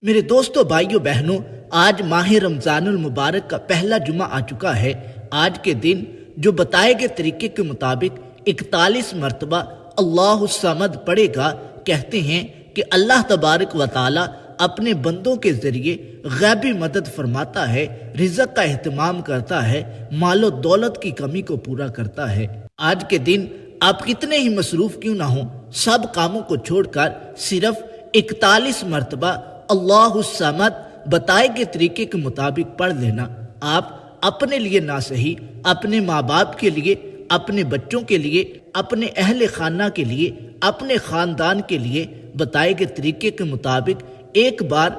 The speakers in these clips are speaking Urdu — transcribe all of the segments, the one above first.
میرے دوستوں، بھائیوں، بہنوں، آج ماہ رمضان المبارک کا پہلا جمعہ آ چکا ہے۔ آج کے دن جو بتائے گئے طریقے کے مطابق 41 مرتبہ اللہ الصمد پڑھے گا، کہتے ہیں کہ اللہ تبارک و تعالی اپنے بندوں کے ذریعے غیبی مدد فرماتا ہے، رزق کا اہتمام کرتا ہے، مال و دولت کی کمی کو پورا کرتا ہے۔ آج کے دن آپ کتنے ہی مصروف کیوں نہ ہوں، سب کاموں کو چھوڑ کر صرف 41 مرتبہ اللہ الصمد بتائے گئے طریقے کے مطابق پڑھ لینا۔ آپ اپنے لیے نہ صحیح، اپنے ماں باپ کے لیے، اپنے بچوں کے لیے، اپنے اہل خانہ کے لیے، اپنے خاندان کے لیے بتائے گئے طریقے کے مطابق ایک بار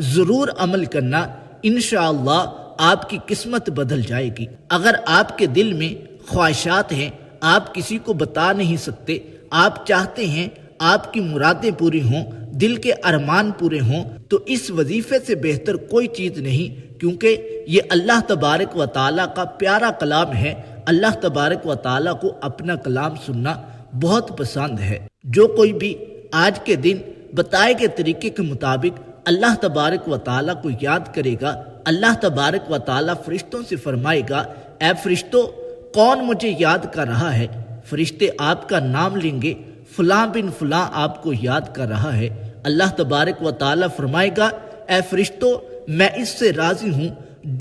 ضرور عمل کرنا۔ انشاءاللہ آپ کی قسمت بدل جائے گی۔ اگر آپ کے دل میں خواہشات ہیں، آپ کسی کو بتا نہیں سکتے، آپ چاہتے ہیں آپ کی مرادیں پوری ہوں، دل کے ارمان پورے ہوں، تو اس وظیفے سے بہتر کوئی چیز نہیں، کیونکہ یہ اللہ تبارک و تعالیٰ کا پیارا کلام ہے۔ اللہ تبارک و تعالیٰ کو اپنا کلام سننا بہت پسند ہے۔ جو کوئی بھی آج کے دن بتائے گئے طریقے کے مطابق اللہ تبارک و تعالیٰ کو یاد کرے گا، اللہ تبارک و تعالیٰ فرشتوں سے فرمائے گا، اے فرشتوں، کون مجھے یاد کر رہا ہے؟ فرشتے آپ کا نام لیں گے، فلاں بن فلاں آپ کو یاد کر رہا ہے۔ اللہ تبارک و تعالیٰ فرمائے گا، اے فرشتوں، میں اس سے راضی ہوں،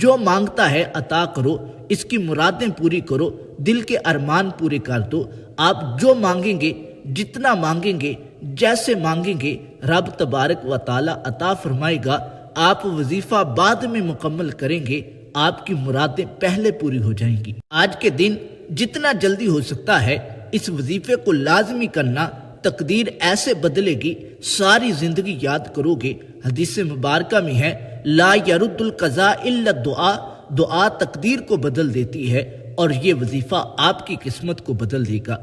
جو مانگتا ہے عطا کرو، اس کی مرادیں پوری کرو، دل کے ارمان پورے کر دو۔ آپ جو مانگیں گے، جتنا مانگیں گے، جیسے مانگیں گے، رب تبارک و تعالیٰ عطا فرمائے گا۔ آپ وظیفہ بعد میں مکمل کریں گے، آپ کی مرادیں پہلے پوری ہو جائیں گی۔ آج کے دن جتنا جلدی ہو سکتا ہے اس وظیفے کو لازمی کرنا، تقدیر ایسے بدلے گی، ساری زندگی یاد کرو گے۔ حدیث مبارکہ میں ہے، لا يرد القضاء الا الدعاء، دعا تقدیر کو بدل دیتی ہے، اور یہ وظیفہ آپ کی قسمت کو بدل دے گا۔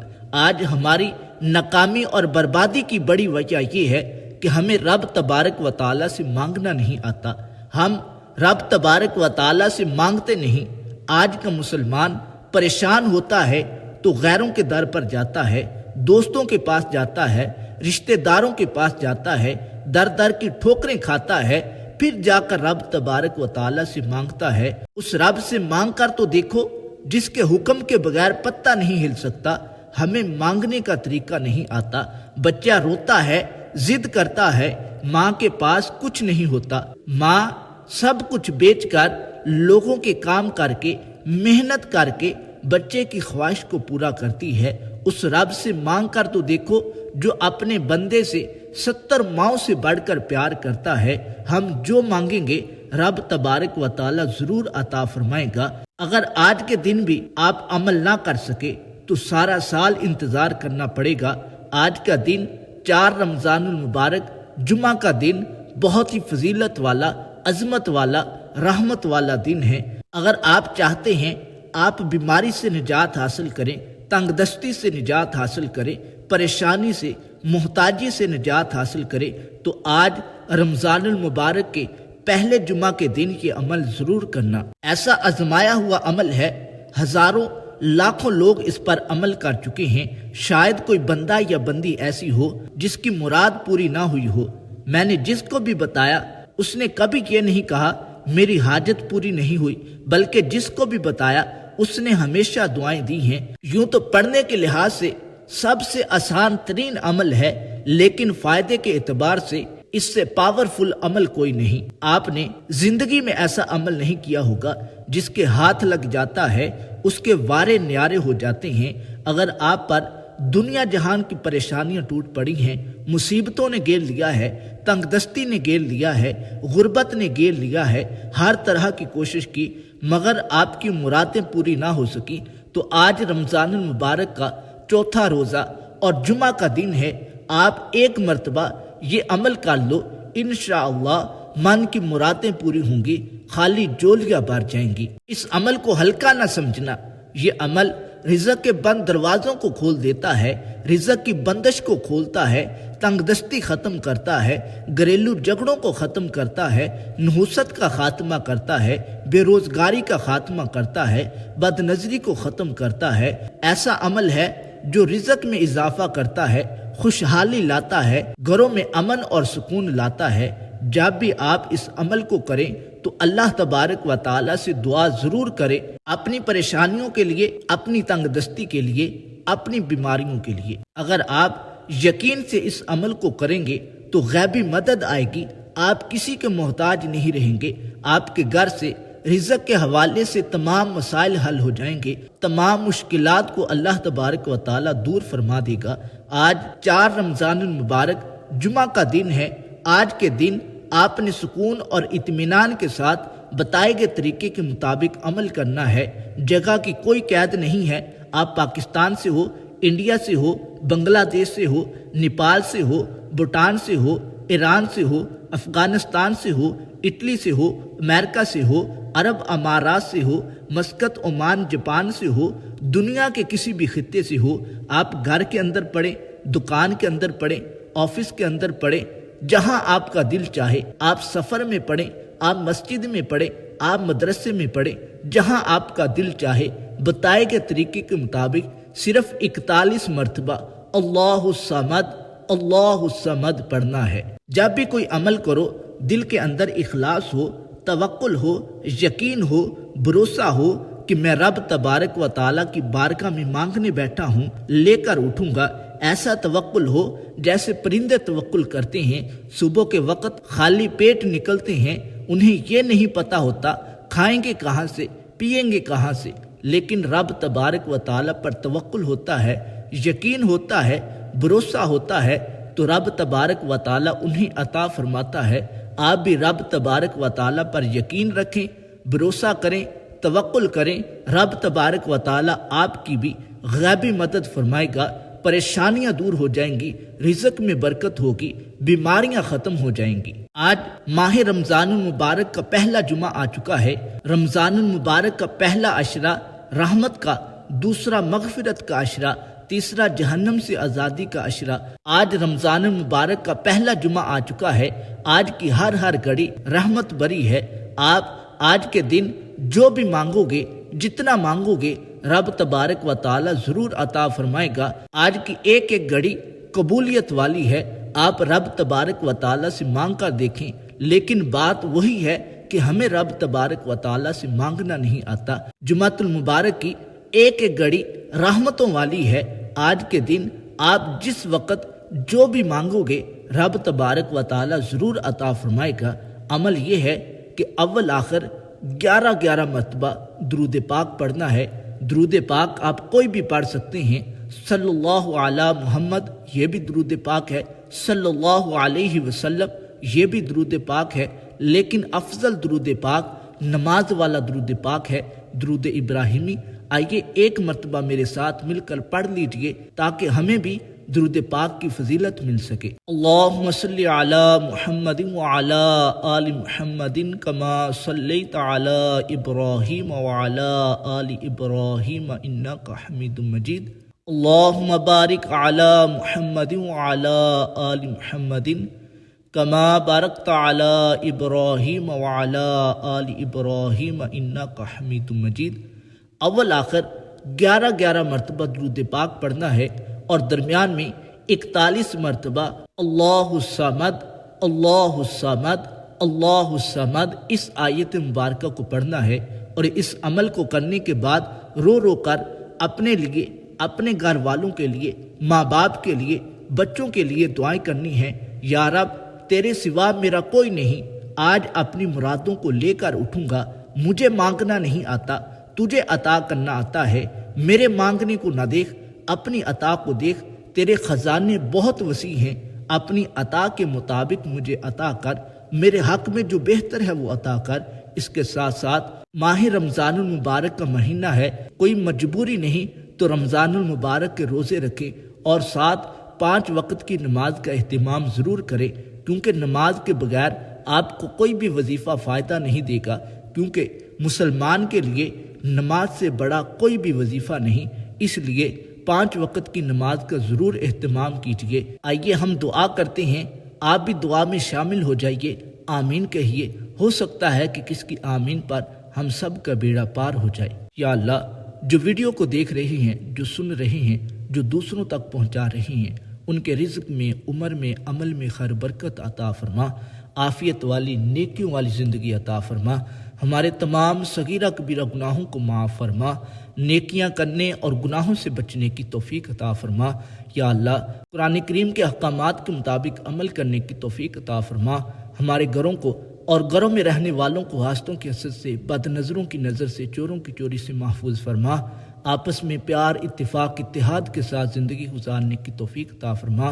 آج ہماری ناکامی اور بربادی کی بڑی وجہ یہ ہے کہ ہمیں رب تبارک و تعالیٰ سے مانگنا نہیں آتا، ہم رب تبارک و تعالیٰ سے مانگتے نہیں۔ آج کا مسلمان پریشان ہوتا ہے تو غیروں کے در پر جاتا ہے، دوستوں کے پاس جاتا ہے، رشتہ داروں کے پاس جاتا ہے، در در کی ٹھوکریں کھاتا ہے، پھر جا کر رب تبارک و تعالیٰ سے مانگتا ہے۔ اس رب سے مانگ کر تو دیکھو جس کے حکم کے بغیر پتہ نہیں ہل سکتا۔ ہمیں مانگنے کا طریقہ نہیں آتا۔ بچہ روتا ہے، ضد کرتا ہے، ماں کے پاس کچھ نہیں ہوتا۔ ماں سب کچھ بیچ کر، لوگوں کے کام کر کے، محنت کر کے بچے کی خواہش کو پورا کرتی ہے۔ اس رب سے مانگ کر تو دیکھو جو اپنے بندے سے 70 ماؤں سے بڑھ کر پیار کرتا ہے۔ ہم جو مانگیں گے رب تبارک و تعالیٰ ضرور عطا فرمائے گا۔ اگر آج کے دن بھی آپ عمل نہ کر سکے تو سارا سال انتظار کرنا پڑے گا۔ آج کا دن 4 رمضان المبارک جمعہ کا دن بہت ہی فضیلت والا، عظمت والا، رحمت والا دن ہے۔ اگر آپ چاہتے ہیں آپ بیماری سے نجات حاصل کریں، تنگ دستی سے نجات حاصل کریں، پریشانی سے، محتاجی سے نجات حاصل کریں، تو آج رمضان المبارک کے پہلے جمعہ کے دن یہ عمل ضرور کرنا۔ ایسا آزمایا ہوا عمل ہے، ہزاروں لاکھوں لوگ اس پر عمل کر چکے ہیں، شاید کوئی بندہ یا بندی ایسی ہو جس کی مراد پوری نہ ہوئی ہو۔ میں نے جس کو بھی بتایا اس نے کبھی یہ نہیں کہا میری حاجت پوری نہیں ہوئی، بلکہ جس کو بھی بتایا اس نے ہمیشہ دعائیں دی ہیں۔ یوں تو پڑھنے کے لحاظ سے سب سے آسان ترین عمل ہے، لیکن فائدے کے اعتبار سے اس سے پاورفل عمل کوئی نہیں۔ آپ نے زندگی میں ایسا عمل نہیں کیا ہوگا، جس کے ہاتھ لگ جاتا ہے اس کے وارے نیارے ہو جاتے ہیں۔ اگر آپ پر دنیا جہان کی پریشانیاں ٹوٹ پڑی ہیں، مصیبتوں نے گھیر لیا ہے، تنگ دستی نے گھیر لیا ہے، غربت نے گھیر لیا ہے، ہر طرح کی کوشش کی مگر آپ کی مرادیں پوری نہ ہو سکی، تو آج رمضان المبارک کا 4تھا روزہ اور جمعہ کا دن ہے۔ آپ ایک مرتبہ یہ عمل کر لو، انشاءاللہ من کی مرادیں پوری ہوں گی، خالی جولیاں بھر جائیں گی۔ اس عمل کو ہلکا نہ سمجھنا، یہ عمل رزق کے بند دروازوں کو کھول دیتا ہے، رزق کی بندش کو کھولتا ہے، تنگ دستی ختم کرتا ہے، گھریلو جھگڑوں کو ختم کرتا ہے، نحوست کا خاتمہ کرتا ہے، بے روزگاری کا خاتمہ کرتا ہے، بد نظری کو ختم کرتا ہے۔ ایسا عمل ہے جو رزق میں اضافہ کرتا ہے، خوشحالی لاتا ہے، گھروں میں امن اور سکون لاتا ہے۔ جب بھی آپ اس عمل کو کریں تو اللہ تبارک و تعالیٰ سے دعا ضرور کریں، اپنی پریشانیوں کے لیے، اپنی تنگ دستی کے لیے، اپنی بیماریوں کے لیے۔ اگر آپ یقین سے اس عمل کو کریں گے تو غیبی مدد آئے گی، آپ کسی کے محتاج نہیں رہیں گے، آپ کے گھر سے رزق کے حوالے سے تمام مسائل حل ہو جائیں گے، تمام مشکلات کو اللہ تبارک و تعالیٰ دور فرما دے گا۔ آج 4 رمضان المبارک جمعہ کا دن ہے۔ آج کے دن آپ نے سکون اور اطمینان کے ساتھ بتائے گئے طریقے کے مطابق عمل کرنا ہے۔ جگہ کی کوئی قید نہیں ہے، آپ پاکستان سے ہو، انڈیا سے ہو، بنگلہ دیش سے ہو، نیپال سے ہو، بھوٹان سے ہو، ایران سے ہو، افغانستان سے ہو، اٹلی سے ہو، امریکہ سے ہو، عرب امارات سے ہو، مسقط، عمان، جاپان سے ہو، دنیا کے کسی بھی خطے سے ہو، آپ گھر کے اندر پڑھیں، دکان کے اندر پڑھیں، آفس کے اندر پڑھیں، جہاں آپ کا دل چاہے، آپ سفر میں پڑھیں، آپ مسجد میں پڑھیں، آپ مدرسے میں پڑھیں، جہاں آپ کا دل چاہے، بتائے گئے طریقے کے مطابق صرف 41 مرتبہ اللہ الصمد اللہ الصمد پڑھنا ہے۔ جب بھی کوئی عمل کرو، دل کے اندر اخلاص ہو، توکل ہو، یقین ہو، بھروسہ ہو کہ میں رب تبارک و تعالیٰ کی بارگاہ میں مانگنے بیٹھا ہوں، لے کر اٹھوں گا۔ ایسا توکل ہو جیسے پرندے توکل کرتے ہیں، صبح کے وقت خالی پیٹ نکلتے ہیں، انہیں یہ نہیں پتا ہوتا کھائیں گے کہاں سے، پیئیں گے کہاں سے، لیکن رب تبارک و تعالیٰ پر توکل ہوتا ہے، یقین ہوتا ہے، بھروسہ ہوتا ہے تو رب تبارک و تعالیٰ انہیں عطا فرماتا ہے۔ آپ بھی رب تبارک و تعالیٰ پر یقین رکھیں، بھروسہ کریں، توکل کریں، رب تبارک و تعالیٰ آپ کی بھی غیبی مدد فرمائے گا، پریشانیاں دور ہو جائیں گی، رزق میں برکت ہوگی، بیماریاں ختم ہو جائیں گی۔ آج ماہ رمضان المبارک کا پہلا جمعہ آ چکا ہے۔ رمضان المبارک کا پہلا عشرہ رحمت کا، دوسرا مغفرت کا عشرہ، تیسرا جہنم سے آزادی کا عشرہ۔ آج رمضان المبارک کا پہلا جمعہ آ چکا ہے۔ آج کی ہر گھڑی رحمت بری ہے۔ آپ آج کے دن جو بھی مانگو گے، جتنا مانگو گے، رب تبارک و تعالیٰ ضرور عطا فرمائے گا۔ آج کی ایک گھڑی قبولیت والی ہے۔ آپ رب تبارک و تعالیٰ سے مانگ کر دیکھیں، لیکن بات وہی ہے کہ ہمیں رب تبارک و تعالیٰ سے مانگنا نہیں آتا۔ جمعۃ المبارک کی ایک گھڑی رحمتوں والی ہے۔ آج کے دن آپ جس وقت جو بھی مانگو گے، رب تبارک و تعالیٰ ضرور عطا فرمائے گا۔ عمل یہ ہے کہ اول آخر 11 مرتبہ درود پاک پڑھنا ہے۔ درود پاک آپ کوئی بھی پڑھ سکتے ہیں۔ صلی اللہ علی محمد، یہ بھی درود پاک ہے۔ صلی اللہ علیہ وسلم، یہ بھی درود پاک ہے، لیکن افضل درود پاک نماز والا درود پاک ہے، درود ابراہیمی۔ آئیے ایک مرتبہ میرے ساتھ مل کر پڑھ لیجئے تاکہ ہمیں بھی درود پاک کی فضیلت مل سکے۔ اللہم صلی علی محمد وعلی آل محمد کما صلیت علی ابراہیم وعلی آل ابراہیم انک حمید مجید۔ اللہم بارک علی محمد وعلی آل محمد کما بارکت علی ابراہیم وعلی آل ابراہیم انک حمید مجید۔ اول آخر 11 مرتبہ درود پاک پڑھنا ہے اور درمیان میں 41 مرتبہ اللہ الصمد اللہ الصمد اللہ الصمد اس آیت مبارکہ کو پڑھنا ہے۔ اور اس عمل کو کرنے کے بعد رو رو کر اپنے لیے، اپنے گھر والوں کے لیے، ماں باپ کے لیے، بچوں کے لیے دعائیں کرنی ہیں۔ یا رب، تیرے سوا میرا کوئی نہیں، آج اپنی مرادوں کو لے کر اٹھوں گا، مجھے مانگنا نہیں آتا، تجھے عطا کرنا آتا ہے۔ میرے مانگنے کو نہ دیکھ، اپنی عطا کو دیکھ، تیرے خزانے بہت وسیع ہیں، اپنی عطا کے مطابق مجھے عطا کر، میرے حق میں جو بہتر ہے وہ عطا کر۔ اس کے ساتھ ساتھ ماہ رمضان المبارک کا مہینہ ہے، کوئی مجبوری نہیں تو رمضان المبارک کے روزے رکھے اور ساتھ 5 وقت کی نماز کا اہتمام ضرور کرے، کیونکہ نماز کے بغیر آپ کو کوئی بھی وظیفہ فائدہ نہیں دے گا، کیونکہ مسلمان کے لیے نماز سے بڑا کوئی بھی وظیفہ نہیں۔ اس لیے 5 وقت کی نماز کا ضرور اہتمام کیجیے۔ آئیے ہم دعا کرتے ہیں، آپ بھی دعا میں شامل ہو جائیے، آمین کہیے۔ ہو سکتا ہے کہ کس کی آمین پر ہم سب کا بیڑا پار ہو جائے۔ یا اللہ، جو ویڈیو کو دیکھ رہے ہیں، جو سن رہے ہیں، جو دوسروں تک پہنچا رہے ہیں، ان کے رزق میں، عمر میں، عمل میں خیر برکت عطا فرما۔ عافیت والی نیکیوں والی زندگی عطا فرما، ہمارے تمام صغیرہ کبیرہ گناہوں کو معاف فرما، نیکیاں کرنے اور گناہوں سے بچنے کی توفیق عطا فرما۔ یا اللہ، قرآن کریم کے احکامات کے مطابق عمل کرنے کی توفیق عطا فرما، ہمارے گھروں کو اور گھروں میں رہنے والوں کو حاسدوں کی حسد سے، بد نظروں کی نظر سے، چوروں کی چوری سے محفوظ فرما، آپس میں پیار، اتفاق، اتحاد کے ساتھ زندگی گزارنے کی توفیق عطا فرما،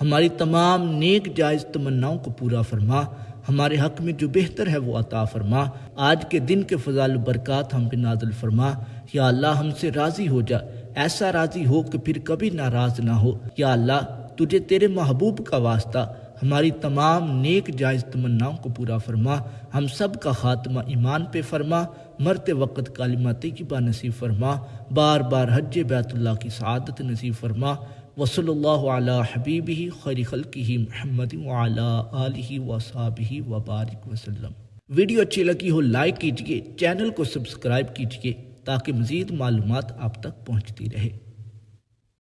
ہماری تمام نیک جائز تمناؤں کو پورا فرما، ہمارے حق میں جو بہتر ہے وہ عطا فرما، آج کے دن کے فضائل و برکات ہم پہ نازل فرما۔ یا اللہ، ہم سے راضی ہو جا، ایسا راضی ہو کہ پھر کبھی ناراض نہ ہو۔ یا اللہ، تجھے تیرے محبوب کا واسطہ ہماری تمام نیک جائز تمناؤں کو پورا فرما، ہم سب کا خاتمہ ایمان پہ فرما، مرتے وقت کلمہ طیبہ نصیب فرما، بار بار حج بیت اللہ کی سعادت نصیب فرما۔ وصلی اللہ علی حبیبہ خیر خلقہ محمد وعلی آلہ وصحبہ وبارک وسلم۔ ویڈیو اچھی لگی ہو لائک کیجئے، چینل کو سبسکرائب کیجئے تاکہ مزید معلومات آپ تک پہنچتی رہے۔